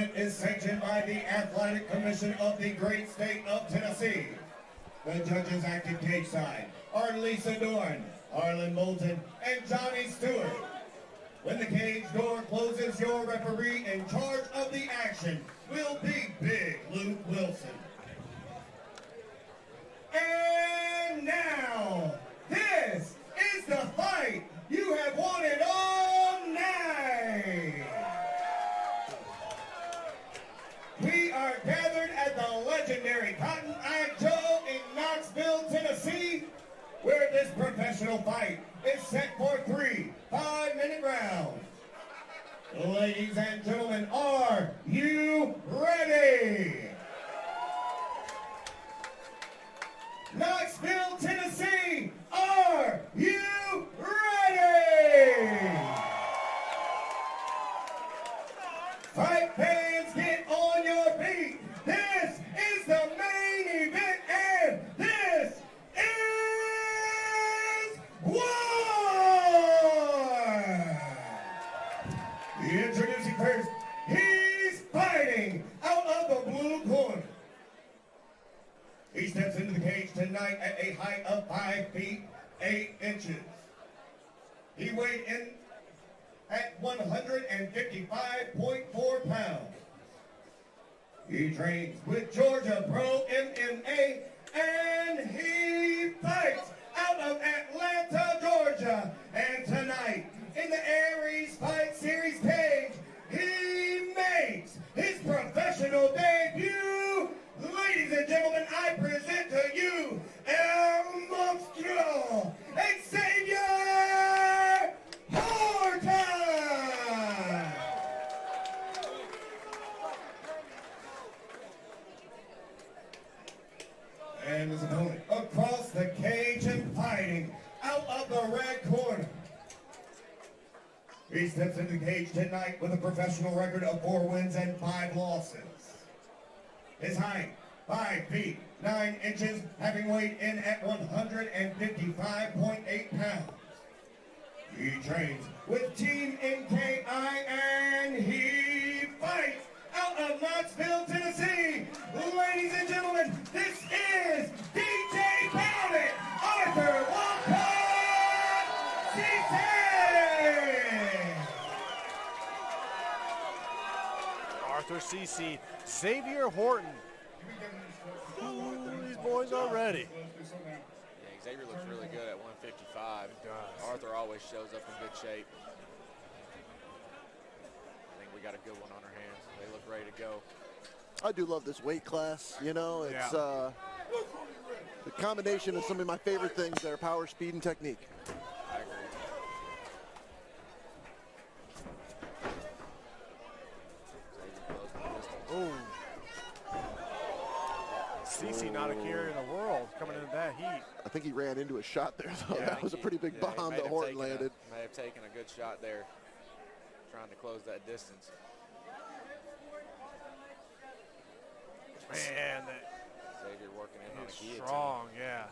tournament is sanctioned by the Athletic Commission of the great state of Tennessee. The judges acting cage side are Lisa Dorn, Harlan Moulton, and Johnny Stewart. When the cage door closes, your referee in charge of the action will be Big Luke Wilson. And now, this is the fight you have wanted all night. We are gathered at the legendary Cotton Eye Joe in Knoxville, Tennessee, where this professional fight is set for 3 5-minute rounds. Ladies and gentlemen, are you ready? Knoxville, Tennessee, are you ready? Fight fans, get on your feet. This is the main event, and this is war! Introducing first, he's fighting out of the blue corner. He steps into the cage tonight at a height of 5 feet 8 inches. He weighed in at 155.4 pounds. He trains with Georgia Pro MMA, and he fights out of Atlanta, Georgia. And tonight, in the Aries Fight Series cage, he makes his professional debut. Ladies and gentlemen, I present to you El Monstruo, Xavier Horton! And his opponent across the cage and fighting out of the red corner. He steps into the cage tonight with a professional record of 4 wins and 5 losses. His height, 5 feet 9 inches, having weighed in at 155.8 pounds. He trains with Team NKI, and he fights out of Knoxville, Tennessee. Ladies and gentlemen, this is DJ Black Arthur Ceesay. Arthur Ceesay, Xavier Horton. Ooh, these boys are ready. Yeah, Xavier looks really good at 155. Arthur always shows up in good shape. I think we got a good one on our hands. They look ready to go. I do love this weight class. You know, it's the combination of some of my favorite things there: power, speed, and technique. I agree. Oh. Ceesay not a carrier in the world coming into that heat. I think he ran into a shot there, though. Yeah, that was a pretty big bomb that Horton landed. May have taken a good shot there, trying to close that distance. Man, Xavier working in on a guillotine. strong, yeah.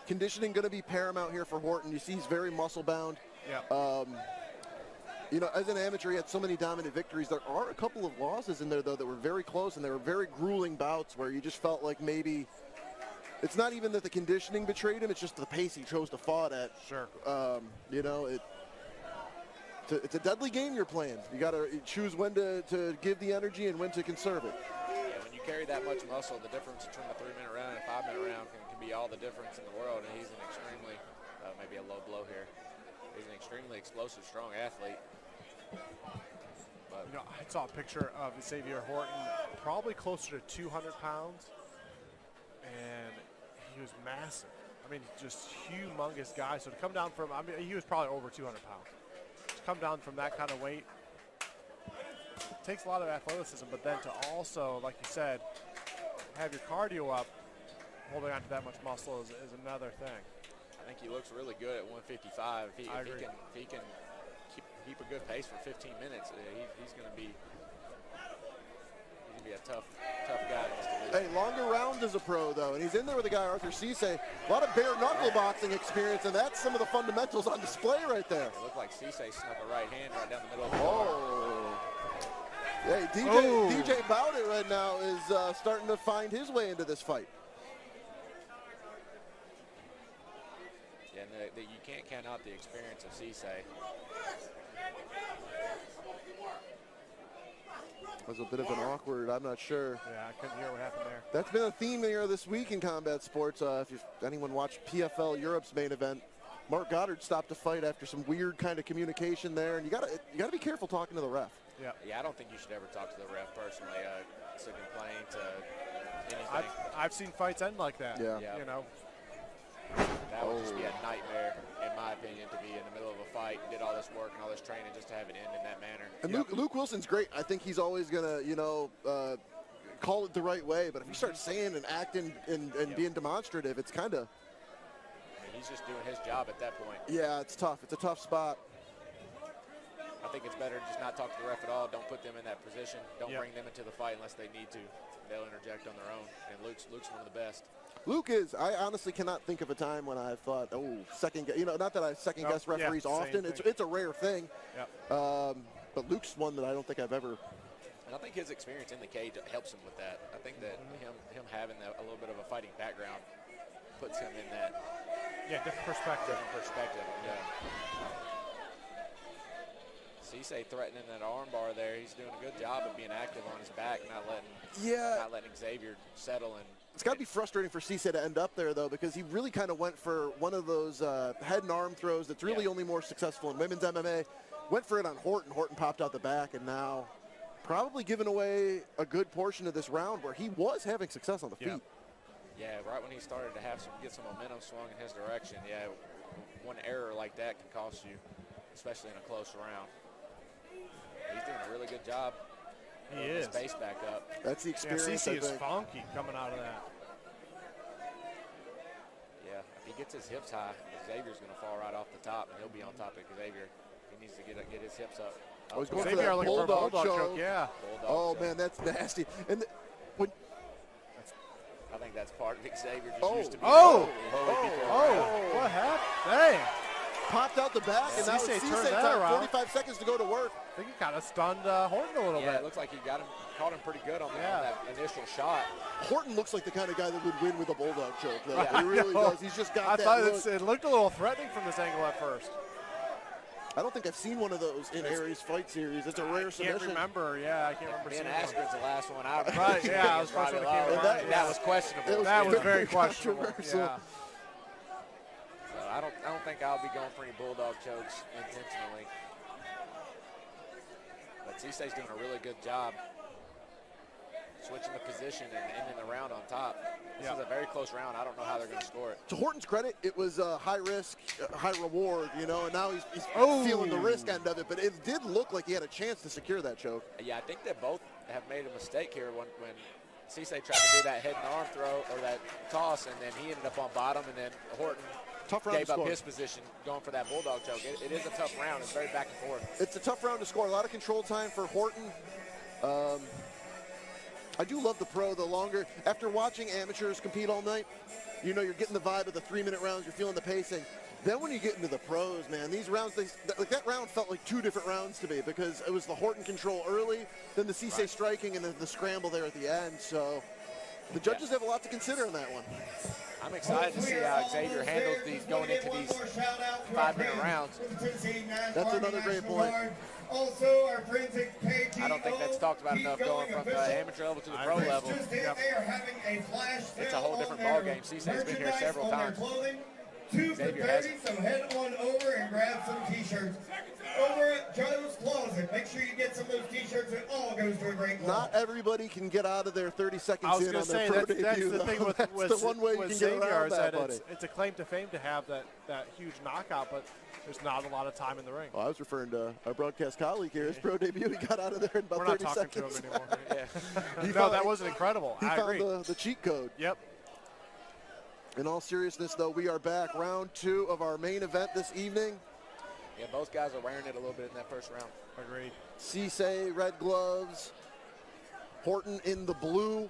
Conditioning going to be paramount here for Horton. You see he's very muscle bound. Yeah. You know, as an amateur, he had so many dominant victories. There are a couple of losses in there, though, that were very close, and they were very grueling bouts where you just felt like maybe it's not even that the conditioning betrayed him, it's just the pace he chose to fight at. Sure. You know, it's a deadly game you're playing. You got to choose when to give the energy and when to conserve it. Yeah, when you carry that much muscle, the difference between a 3-minute round and a 5-minute round can be all the difference in the world, and he's an extremely, maybe a low blow here. He's an extremely explosive, strong athlete. But You know, I saw a picture of Xavier Horton, probably closer to 200 pounds, and he was massive. I mean, just humongous guy. So to come down from, I mean, he was probably over 200 pounds. To come down from that kind of weight, it takes a lot of athleticism, but then to also, like you said, have your cardio up, holding on to that much muscle is another thing. I think he looks really good at 155. If he can keep a good pace for 15 minutes, he's going to be a tough guy in this division. Hey, longer rounds as a pro, though, and he's in there with a guy, Arthur Ceesay. A lot of bare knuckle boxing experience, and that's some of the fundamentals on display right there. It looked like Ceesay snuck a right hand right down the middle of the arm. Hey, DJ Bowder right now is starting to find his way into this fight. Yeah, and you can't count out the experience of Ceesay. Was a bit of an awkward, I'm not sure. Yeah, I couldn't hear what happened there. That's been a theme here this week in combat sports. If anyone watched PFL Europe's main event, Mark Goddard stopped the fight after some weird kind of communication there, and you gotta be careful talking to the ref. Yeah, I don't think you should ever talk to the ref personally. It's a complaint, anything. I've seen fights end like that. Yeah. You know. That would just be a nightmare, in my opinion, to be in the middle of a fight and did all this work and all this training just to have it end in that manner. And Luke Wilson's great. I think he's always gonna, call it the right way. But if he starts saying and acting and being demonstrative, it's kind of. I mean, he's just doing his job at that point. Yeah, it's tough. It's a tough spot. I think it's better to just not talk to the ref at all. Don't put them in that position. Don't bring them into the fight unless they need to. They'll interject on their own. And Luke's one of the best. Luke is. I honestly cannot think of a time when I thought, not that I second guess referees often. It's a rare thing. Yep. But Luke's one that I don't think I've ever. And I think his experience in the cage helps him with that. I think that him having a little bit of a fighting background puts him in that. Yeah, different perspective. Yeah. Ceesay threatening that arm bar there. He's doing a good job of being active on his back, not letting Xavier settle. And it's got to be frustrating for Ceesay to end up there, though, because he really kind of went for one of those head and arm throws that's really only more successful in women's MMA. Went for it on Horton. Horton popped out the back, and now probably giving away a good portion of this round where he was having success on the feet. Yeah, right when he started to get some momentum swung in his direction, one error like that can cost you, especially in a close round. He's doing a really good job. He is. His base back up. That's the experience. Ceesay is funky coming out of that. Yeah, if he gets his hips high, Xavier's going to fall right off the top, and he'll be on top of Xavier. He needs to get his hips up. He's going Xavier for that looking for a bulldog choke. Yeah. Bulldog choke. Man, that's nasty. And I think that's part of Xavier just used to be. What happened? Dang. Popped out the back, and now it's Ceesay time. 45 seconds to go to work. I think he kind of stunned Horton a little bit. Yeah, it looks like he caught him pretty good on that initial shot. Horton looks like the kind of guy that would win with a bulldog choke. Though. He really does. He's just got that look. It looked a little threatening from this angle at first. I don't think I've seen one of those in Aries Fight Series. It's a rare submission. I can't remember Ben Askren's the last one I remember. Right, yeah, I was first one that came to mind. That was questionable. That was very questionable. Yeah. I don't think I'll be going for any bulldog chokes intentionally. But Ceesay's doing a really good job switching the position and ending the round on top. This is a very close round. I don't know how they're going to score it. To Horton's credit, it was high risk, high reward, and now he's feeling the risk end of it. But it did look like he had a chance to secure that choke. Yeah, I think that both have made a mistake here when Ceesay tried to do that head and arm throw or that toss, and then he ended up on bottom, and then Horton gave up his position going for that bulldog choke. It is a tough round. It's very back and forth. It's a tough round to score. A lot of control time for Horton. I do love the pro, the longer. After watching amateurs compete all night, you're getting the vibe of the 3-minute rounds. You're feeling the pacing. Then when you get into the pros, man, these rounds, that round felt like two different rounds to me because it was the Horton control early, then the Ceesay striking, and then the scramble there at the end. So the judges have a lot to consider on that one. I'm excited to see how Xavier handles these going into these 5-minute rounds. That's another great point. Also, our friends at KGO, I don't think that's talked about enough going from the amateur level to the pro level. They are having a flash it's a whole different ballgame. Ceesay's been here several times. 2 for 30, so head on over and grab some T-shirts. Over at Joe's Closet. Make sure you get some of those T-shirts. It all goes to a great cause. Not everybody can get out of there 30 seconds in on their pro debut. That's the thing with the one way you can get around that, buddy. It's a claim to fame to have that huge knockout, but there's not a lot of time in the ring. Well, I was referring to our broadcast colleague here. His pro debut, he got out of there in about 30 seconds. We're not talking to him anymore. That wasn't incredible. He found the cheat code. Yep. In all seriousness, though, we are back. Round 2 of our main event this evening. Yeah, both guys are wearing it a little bit in that first round. Agreed. Ceesay, red gloves. Horton in the blue.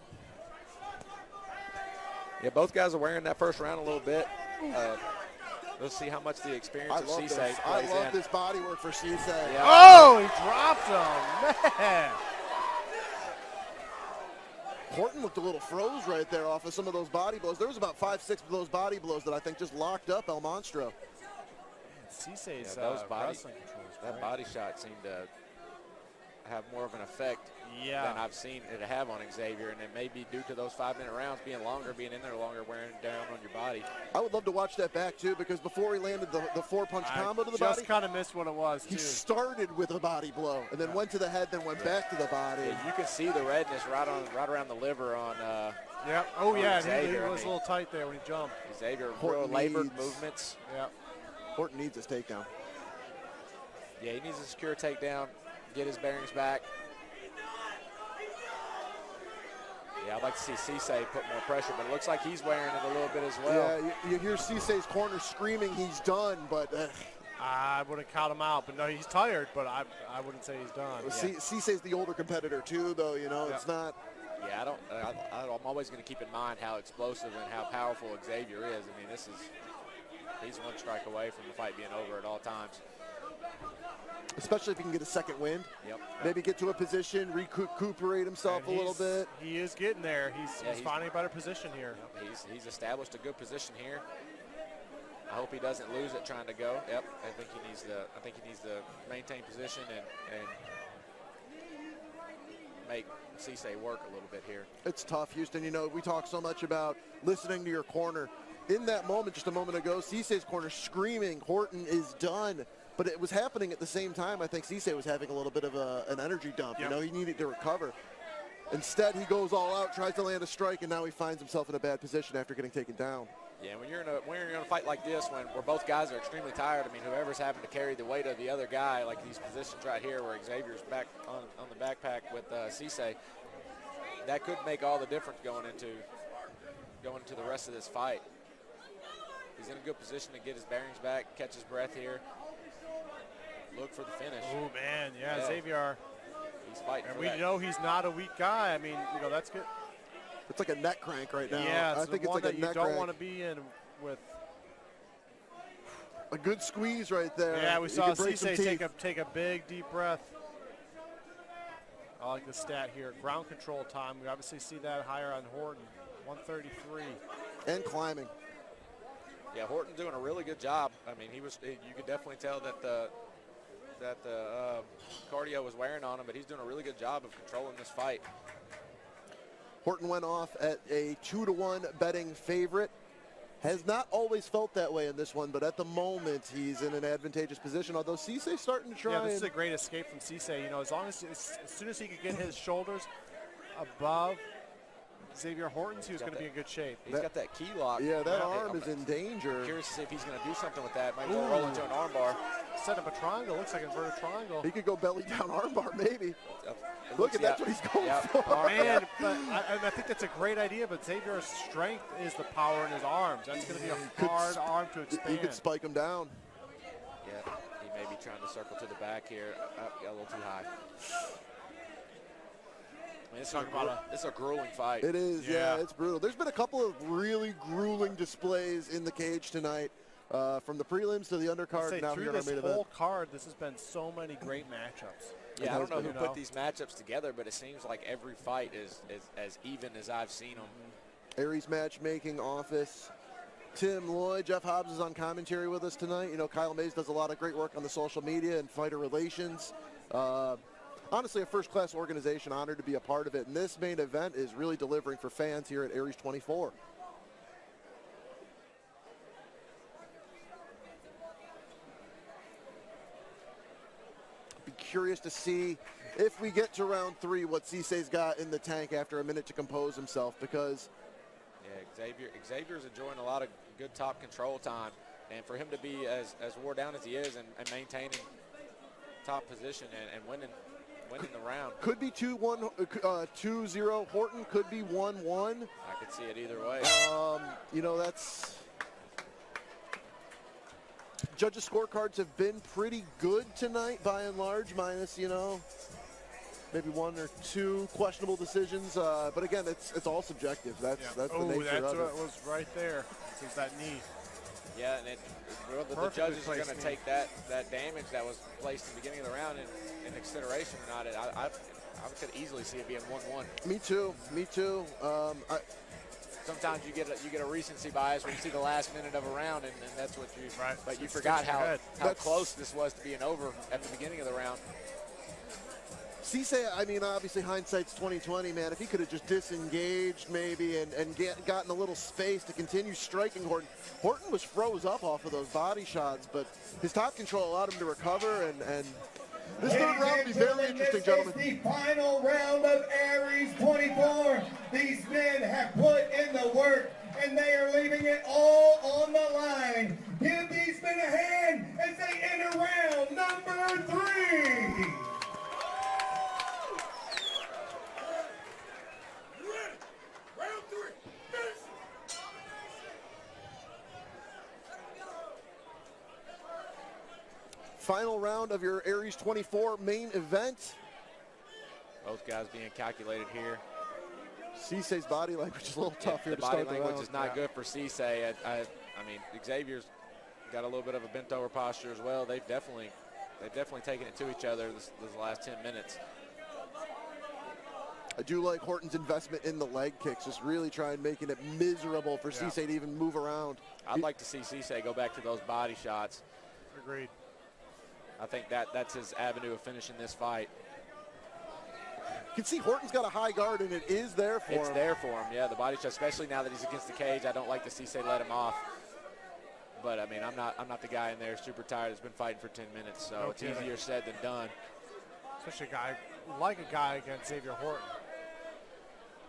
Yeah, both guys are wearing that first round a little bit. We'll see how much the experience of Ceesay plays in. I love this body work for Ceesay. Yeah. Oh, he dropped him, man. Horton looked a little froze right there off of some of those body blows. There was about 5, 6 of those body blows that I think just locked up El Monstruo. Ceesay's wrestling control is that great. body shot seemed to have more of an effect than I've seen it have on Xavier, and it may be due to those 5-minute rounds being longer, being in there longer, wearing down on your body. I would love to watch that back, too, because before he landed the 4-punch combo to the body, just kind of missed what it was, he started with a body blow and then went to the head, then went back to the body. Yeah, you can see the redness right around the liver on yeah. Oh, yeah, Xavier. he was a little tight there when he jumped. Xavier, real labored movements. Yeah. Horton needs his takedown. Yeah, he needs a secure takedown, get his bearings back. Yeah, I'd like to see Ceesay put more pressure, but it looks like he's wearing it a little bit as well. Yeah, you hear Ceesay's corner screaming he's done, but I wouldn't count him out, but no, he's tired, but I wouldn't say he's done. Ceesay's the older competitor too, though. You know, it's not. Yeah, I'm always going to keep in mind how explosive and how powerful Xavier is. I mean, he's one strike away from the fight being over at all times. Especially if he can get a second wind. Yep. Maybe get to a position, recuperate himself a little bit. He is getting there. He's finding a better position here. He's established a good position here. I hope he doesn't lose it trying to go. Yep. I think he needs to maintain position and make Ceesay work a little bit here. It's tough, Houston. You know, we talk so much about listening to your corner. In that moment, just a moment ago, Ceesay's corner screaming, Horton is done. But it was happening at the same time. I think Ceesay was having a little bit of an energy dump. Yep. You know, he needed to recover. Instead, he goes all out, tries to land a strike, and now he finds himself in a bad position after getting taken down. Yeah, when you're in a fight like this, where both guys are extremely tired, I mean, whoever's having to carry the weight of the other guy, like these positions right here where Xavier's back on the backpack with Ceesay, that could make all the difference going into the rest of this fight. He's in a good position to get his bearings back, catch his breath here. Look for the finish. Oh, man, yeah. Xavier. He's fighting and for we that. know he's not a weak guy. I mean, you know, that's good. It's like a neck crank right now. Yeah, I think it's like that a neck you don't crank. want to be in with. A good squeeze right there. Yeah, we saw Ceesay take a big, deep breath. I like the stat here. Ground control time. We obviously see that higher on Horton, 133. And climbing. Yeah, Horton's doing a really good job. I mean, you could definitely tell that the cardio was wearing on him, but he's doing a really good job of controlling this fight. Horton went off at a 2-1 betting favorite. Has not always felt that way in this one, but at the moment he's in an advantageous position. Although Ceesay's starting to try. Yeah, this is a great escape from Ceesay. You know, as soon as he could get his shoulders above Xavier Horton's, he was going to be in good shape. He's got that key lock. Yeah, that arm is in danger. Curious to see if he's going to do something with that. Maybe roll into an arm bar. Set up a triangle. Looks like an inverted triangle. He could go belly down arm bar, maybe. Look at that's what he's going for. Oh, man, but I think that's a great idea, but Xavier's strength is the power in his arms. That's going to be a hard arm to expand. He could spike him down. Yeah, he may be trying to circle to the back here. Got a little too high. I mean, it's a grueling fight. It is, yeah, it's brutal. There's been a couple of really grueling displays in the cage tonight, from the prelims to the undercard. Now through here in our this main whole event. card, this has been so many great matchups. Yeah, I don't know who put these matchups together, but it seems like every fight is as even as I've seen them. Aries matchmaking office. Tim Lloyd, Jeff Hobbs is on commentary with us tonight. You know, Kyle Mays does a lot of great work on the social media and fighter relations. Honestly, a first-class organization, honored to be a part of it. And this main event is really delivering for fans here at Aries 24. Be curious to see if we get to round 3 what Ceesay's got in the tank after a minute to compose himself, because Xavier's enjoying a lot of good top control time, and for him to be as wore down as he is and maintaining top position and winning the round. Could be 2-0 Horton, could be 1-1. I could see it either way. You know, that's judges' scorecards have been pretty good tonight by and large, minus, you know, maybe one or two questionable decisions. But again, it's all subjective. That's the nature of it. That's what was right there. It's that knee. Yeah, and the judges are going to take that damage that was placed in the beginning of the round in consideration or not. I could easily see it being 1-1. Me too. Sometimes you get a recency bias when you see the last minute of a round, and that's what you. Right. But you forgot how close this was to being over at the beginning of the round. Ceesay, I mean, obviously hindsight's 20/20, man. If he could have just disengaged maybe and gotten a little space to continue striking Horton. Horton was froze up off of those body shots, but his top control allowed him to recover, and this third round will be very interesting, gentlemen. This is the final round of Aries 24. These men have put in the work, and they are leaving it all on the line. Give these men a hand as they enter round number 3. Final round of your Aries 24 main event. Both guys being calculated here. Ceesay's body language is a little tough here to start the round. The body language is not good for Ceesay. I mean, Xavier's got a little bit of a bent over posture as well. They've definitely taken it to each other this last 10 minutes. I do like Horton's investment in the leg kicks, just really trying making it miserable for Ceesay to even move around. I'd like to see Ceesay go back to those body shots. Agreed. I think that's his avenue of finishing this fight. You can see Horton's got a high guard, and it is there for him. It's there for him, yeah. The body shot, especially now that he's against the cage. I don't like to see Ceesay let him off. But I mean, I'm not the guy in there super tired that's been fighting for 10 minutes, so it's easier said than done. Especially a guy against Xavier Horton.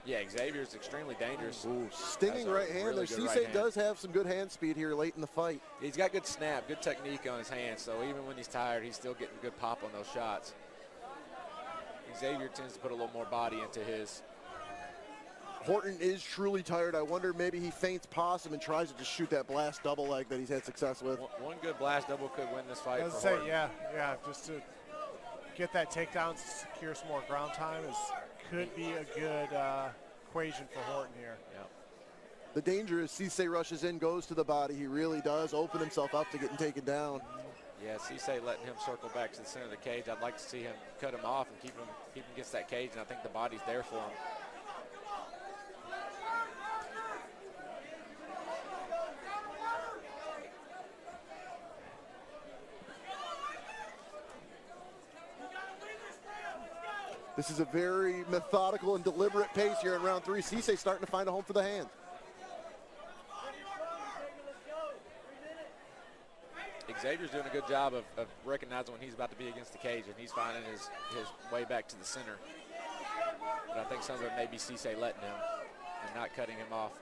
Yeah, Xavier's extremely dangerous. Ooh, stinging right hand really there. Ceesay does have some good hand speed here late in the fight. He's got good snap, good technique on his hands, so even when he's tired, he's still getting good pop on those shots. Xavier tends to put a little more body into his. Horton is truly tired. I wonder maybe he feints possum and tries to just shoot that blast double leg that he's had success with. One good blast double could win this fight. Yeah, just to get that takedown, secure some more ground time could be a good equation for Horton here. Yep. The danger is Ceesay rushes in, goes to the body. He really does open himself up to getting taken down. Yeah, Ceesay letting him circle back to the center of the cage. I'd like to see him cut him off and keep him against that cage, and I think the body's there for him. This is a very methodical and deliberate pace here in round 3. Ceesay starting to find a home for the hand. Xavier's doing a good job of recognizing when he's about to be against the cage, and he's finding his way back to the center. But I think some of it may be Ceesay letting him and not cutting him off.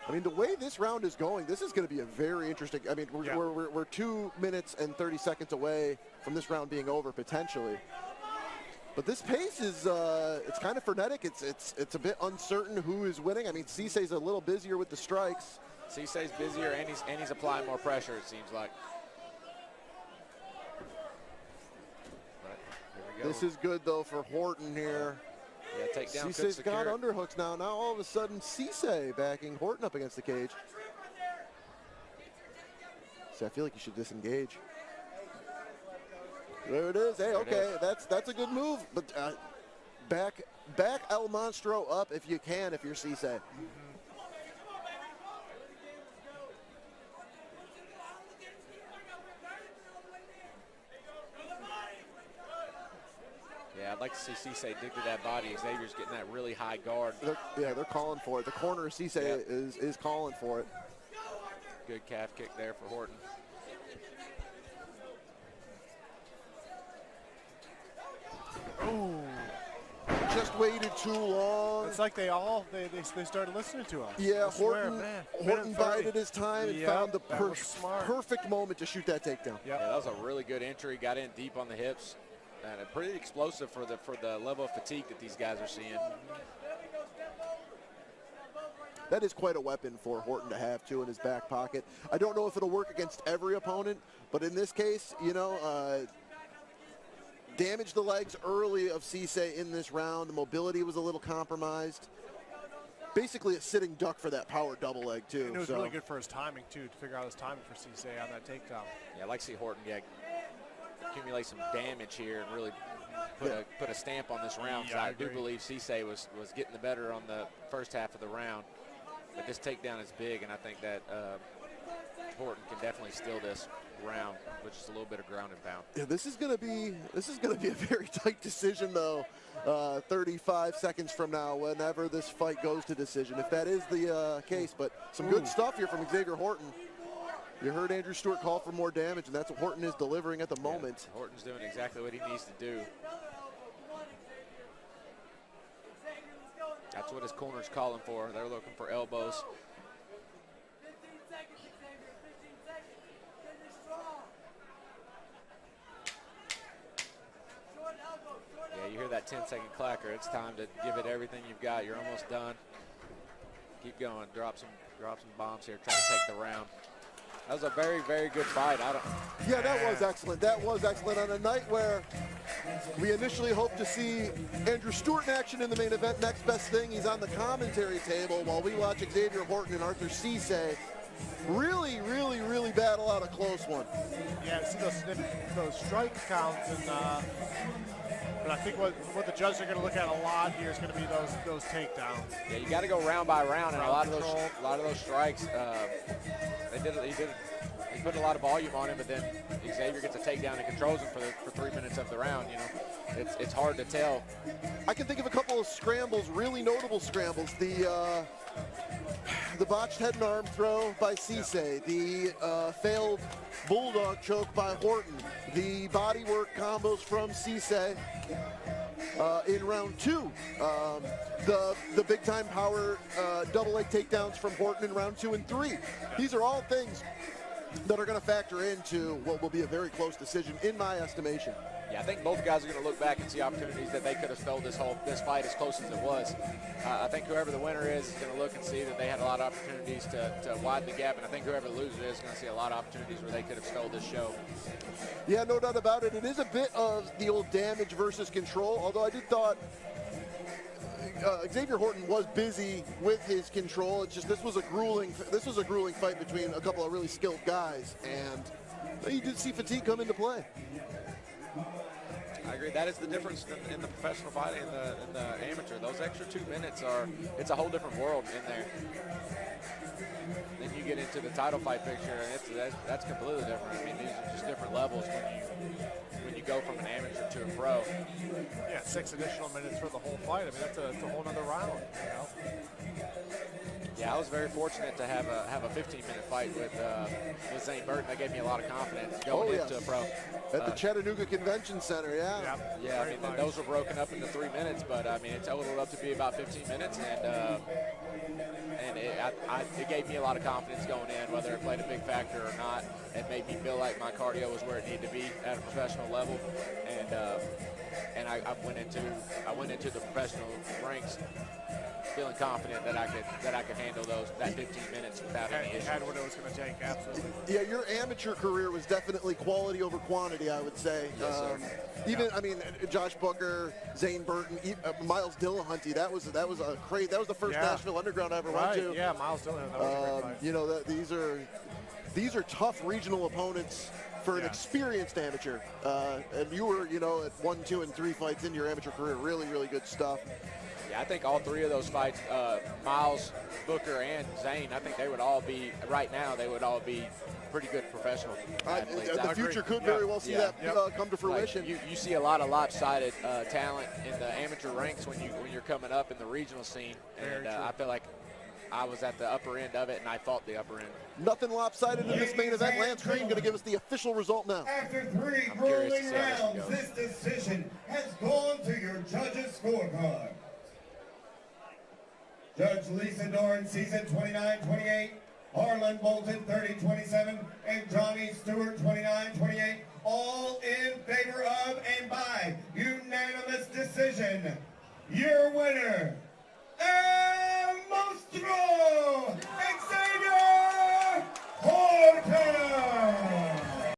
I mean, the way this round is going, this is going to be a very interesting. I mean, we're 2 minutes and 30 seconds away from this round being over potentially. But this pace is it's kind of frenetic. It's a bit uncertain who is winning. I mean, Ceesay's a little busier with the strikes. Ceesay's busier, and he's applying more pressure, it seems like. But here we go. This is good, though, for Horton here. Yeah, takedown. Ceesay's got underhooks now. Now, all of a sudden, Ceesay backing Horton up against the cage. See, I feel like you should disengage. There it is. Hey, okay, that's a good move. But back El Monstruo up if you can, if you're Ceesay. Yeah, I'd like to see Ceesay dig to that body. Xavier's getting that really high guard. They're calling for it. The corner of Ceesay is calling for it. Good calf kick there for Horton. Ooh. Just waited too long. It's like they started listening to us. Yeah, Horton bided his time and found the perfect moment to shoot that takedown. Yep. Yeah, that was a really good entry. Got in deep on the hips. And pretty explosive for the level of fatigue that these guys are seeing. That is quite a weapon for Horton to have, too, in his back pocket. I don't know if it'll work against every opponent, but in this case, you know, damaged the legs early of Ceesay in this round. The mobility was a little compromised. Basically a sitting duck for that power double leg, too. And it was really good for his timing, too, to figure out his timing for Ceesay on that takedown. Yeah, I like to see Horton accumulate some damage here and really put a stamp on this round. Yeah, I do believe Ceesay was getting the better on the first half of the round. But this takedown is big, and I think that Horton can definitely steal this round, which is a little bit of ground and pound. Yeah, this is gonna be a very tight decision, though. 35 seconds from now, whenever this fight goes to decision, if that is the case. But some good stuff here from Xavier Horton. You heard Andrew Stewart call for more damage, and that's what Horton is delivering at the moment. Horton's doing exactly what he needs to do. That's what his corner's calling for. They're looking for elbows. Yeah, you hear that 10-second clacker. It's time to give it everything you've got. You're almost done. Keep going. Drop some bombs here. Try to take the round. That was a very, very good fight. Yeah, that was excellent. That was excellent on a night where we initially hoped to see Andrew Stewart in action in the main event. Next best thing, he's on the commentary table while we watch Xavier Horton and Arthur Ceesay really, really, really battle out a close one. Yeah, see those strike counts, and but I think what the judges are going to look at a lot here is going to be those takedowns. Yeah, you got to go round by round, and a lot of those strikes. He put a lot of volume on him, but then Xavier gets a takedown and controls him for 3 minutes of the round. You know, it's hard to tell. I can think of a couple of scrambles, really notable scrambles. The botched head and arm throw by Ceesay, the failed bulldog choke by Horton, the bodywork combos from Ceesay in round 2, the big time power double leg takedowns from Horton in round 2 and 3. These are all things that are going to factor into what will be a very close decision in my estimation. Yeah, I think both guys are going to look back and see opportunities that they could have stole this fight as close as it was. I think whoever the winner is going to look and see that they had a lot of opportunities to widen the gap, and I think whoever the loser is going to see a lot of opportunities where they could have stole this show. Yeah, no doubt about it. It is a bit of the old damage versus control, although I did thought Xavier Horton was busy with his control. It's just this was a grueling fight between a couple of really skilled guys, and you did see fatigue come into play. I agree. That is the difference in the professional fighting and the amateur. Those extra 2 minutes it's a whole different world in there. Then you get into the title fight picture, and that's completely different. I mean, these are just different levels when you go from an amateur to a pro. Yeah, 6 additional minutes for the whole fight. I mean, that's a whole other round, you know? Yeah, I was very fortunate to have a 15-minute fight with Zane Burton. That gave me a lot of confidence going into a pro. At the Chattanooga Convention Center, yeah. Yeah, I mean, those were broken up into 3 minutes, but I mean, it totaled up to be about 15 minutes, and it gave me a lot of confidence going in, whether it played a big factor or not. It made me feel like my cardio was where it needed to be at a professional level, and I went into the professional ranks feeling confident that I could handle that 15 minutes without any issues. Had what it was going to take, absolutely. Yeah, your amateur career was definitely quality over quantity, I would say. Yes, I mean, Josh Booker, Zane Burton, Miles Dillahunty. That was the first Nashville Underground I ever went to. Yeah, Miles Dillahunty. That was a great fight. You know, these are tough regional opponents for an experienced amateur. And you were, at 1, 2, and 3 fights into your amateur career. Really, really good stuff. Yeah, I think all 3 of those fights, Miles, Booker, and Zane, I think they would all be pretty good professional athletes. The future could very well see that come to fruition. Like you see a lot of lopsided talent in the amateur ranks when you're coming up in the regional scene, and I feel like I was at the upper end of it, and I fought the upper end. Nothing lopsided in this main event. Lance Green going to give us the official result now. After 3 grueling rounds, this decision has gone to your judges' scorecard. Judge Lisa Doran sees it 29-28, Harlan Bolton 30-27, and Johnny Stewart 29-28, all in favor of and by unanimous decision. Your winner,